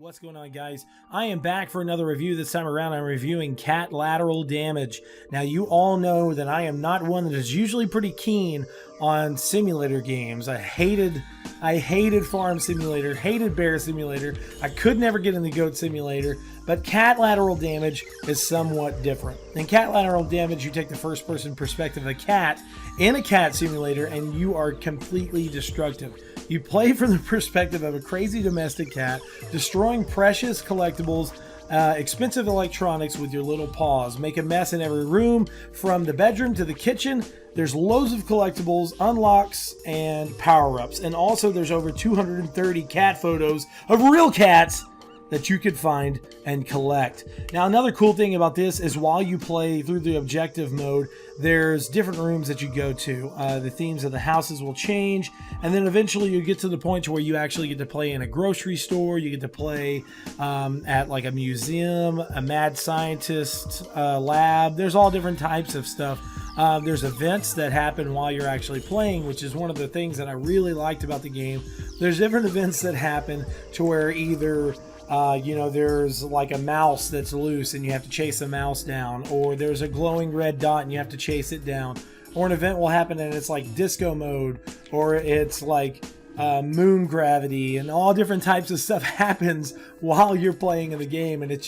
What's going on, guys? I am back for another review. This time around I'm reviewing Catlateral Damage. Now, you all know that I am not one that is usually pretty keen on simulator games. I hated Farm Simulator, hated Bear Simulator. I could never get into Goat Simulator, but Catlateral Damage is somewhat different. In Catlateral Damage, you take the first-person perspective of a cat in a cat simulator, and you are completely destructive. You play from the perspective of a crazy domestic cat, destroying precious collectibles, expensive electronics with your little paws. Make a mess in every room, from the bedroom to the kitchen. There's loads of collectibles, unlocks, and power-ups. And also there's over 230 cat photos of real cats that you could find and collect. Now, another cool thing about this is while you play through the objective mode, there's different rooms that you go to. The themes of the houses will change, and then eventually you get to the point to where you actually get to play in a grocery store. You get to play at like a museum, a mad scientist lab. There's all different types of stuff. There's events that happen while you're actually playing, which is one of the things that I really liked about the game. There's different events that happen to where either there's like a mouse that's loose and you have to chase the mouse down, or there's a glowing red dot and you have to chase it down, or an event will happen and it's like disco mode, or it's like moon gravity, and all different types of stuff happens while you're playing in the game. And it's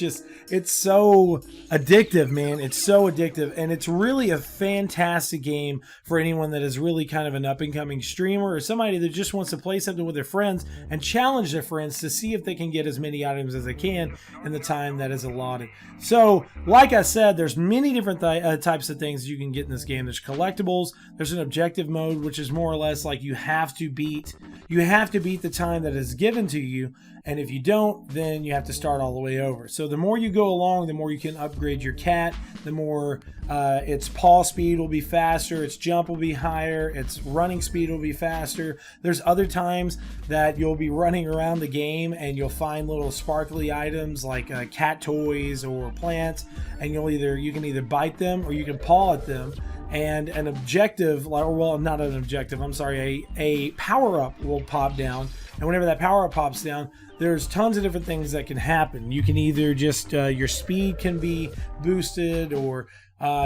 so addictive, man. It's so addictive, and it's really a fantastic game for anyone that is really kind of an up-and-coming streamer, or somebody that just wants to play something with their friends and challenge their friends to see if they can get as many items as they can in the time that is allotted. So, like I said, there's many different types of things you can get in this game. There's collectibles. There's an objective mode, which is more or less like you have to beat the time that is given to you, and if you don't, then you have to start all the way over. So the more you go along, the more you can upgrade your cat, the more its paw speed will be faster, its jump will be higher, its running speed will be faster. There's other times that you'll be running around the game and you'll find little sparkly items like cat toys or plants, and you can either bite them or you can paw at them. And an objective, well, not an objective, I'm sorry, a power-up will pop down. And whenever that power-up pops down, there's tons of different things that can happen. You can either just, your speed can be boosted, or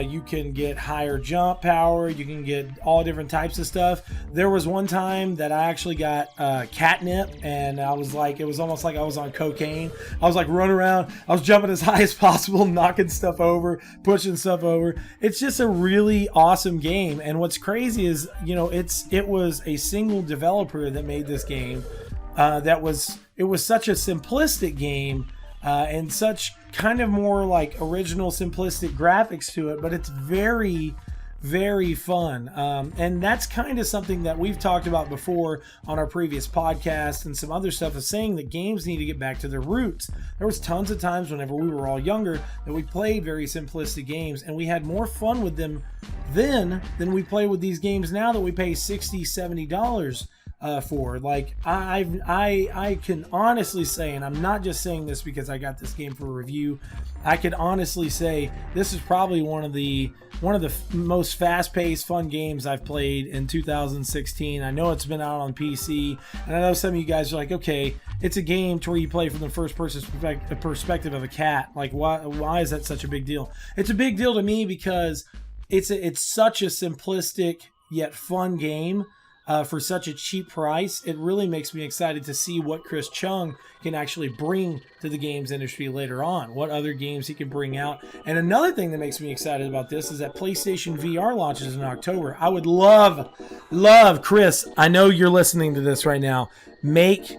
you can get higher jump power. You can get all different types of stuff. There was one time that I actually got catnip, and I was like, it was almost like I was on cocaine. I was like running around. I was jumping as high as possible, knocking stuff over, pushing stuff over. It's just a really awesome game. And what's crazy is, it was a single developer that made this game. It was such a simplistic game, and such kind of more like original simplistic graphics to it, but it's very, very fun. And that's kind of something that we've talked about before on our previous podcast and some other stuff, of saying that games need to get back to their roots. There was tons of times whenever we were all younger that we played very simplistic games, and we had more fun with them then than we play with these games now that we pay $60-$70 for. Like, I can honestly say, and I'm not just saying this because I got this game for a review, I could honestly say this is probably one of the most fast-paced, fun games I've played in 2016. I know it's been out on PC, and I know some of you guys are like, okay, it's a game to where you play from the first-person perspective of a cat. Like, why is that such a big deal? It's a big deal to me because it's such a simplistic yet fun game. For such a cheap price. It really makes me excited to see what Chris Chung can actually bring to the games industry later on, what other games he can bring out. And another thing that makes me excited about this is that PlayStation VR launches in October. I would love, Chris, I know you're listening to this right now, make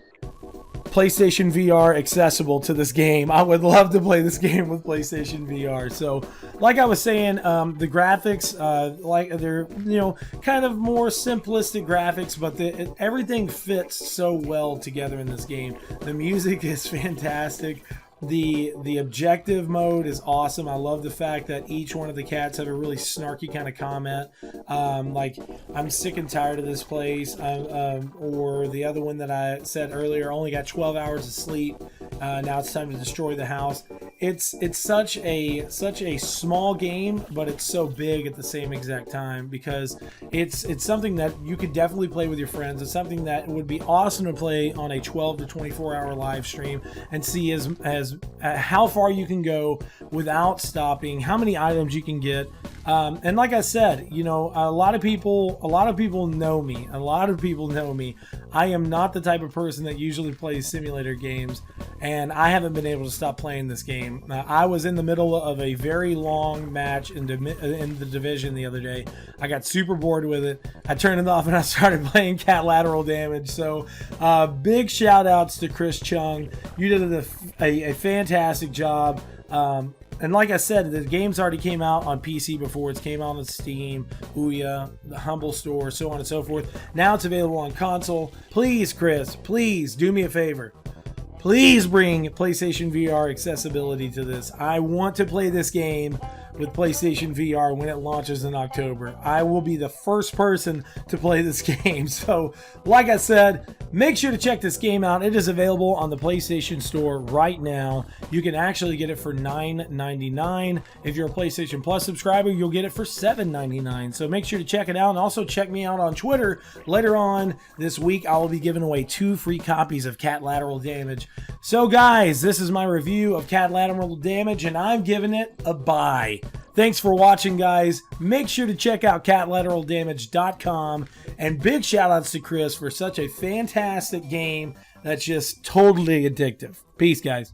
PlayStation VR accessible to this game. I would love to play this game with PlayStation VR. So, like I was saying, the graphics, they're kind of more simplistic graphics, but everything fits so well together in this game. The music is fantastic. The objective mode is awesome. I love the fact that each one of the cats have a really snarky kind of comment, like, I'm sick and tired of this place, or the other one that I said earlier, only got 12 hours of sleep, now it's time to destroy the house. it's such a small game, but it's so big at the same exact time, because it's something that you could definitely play with your friends. It's something that would be awesome to play on a 12 to 24 hour live stream and see as how far you can go without stopping, how many items you can get. And like I said, you know, a lot of people know me. A lot of people know me. I am not the type of person that usually plays simulator games, and I haven't been able to stop playing this game. I was in the middle of a very long match in the division the other day. I got super bored with it. I turned it off and I started playing Catlateral Damage. So big shout outs to Chris Chung. You did a fantastic job. And like I said, the game's already came out on PC before. It's came out on Steam, Ouya, the Humble Store, so on and so forth. Now it's available on console. Please, Chris, please do me a favor. Please bring PlayStation VR accessibility to this. I want to play this game with PlayStation VR when it launches in October. I will be the first person to play this game. So, like I said, make sure to check this game out. It is available on the PlayStation Store right now. You can actually get it for $9.99. If you're a PlayStation Plus subscriber, you'll get it for $7.99. So make sure to check it out. And also check me out on Twitter. Later on this week, I will be giving away 2 free copies of Catlateral Damage. So guys, this is my review of Catlateral Damage, and I'm giving it a buy. Thanks for watching, guys. Make sure to check out catlateraldamage.com, and big shout outs to Chris for such a fantastic game that's just totally addictive. Peace, guys.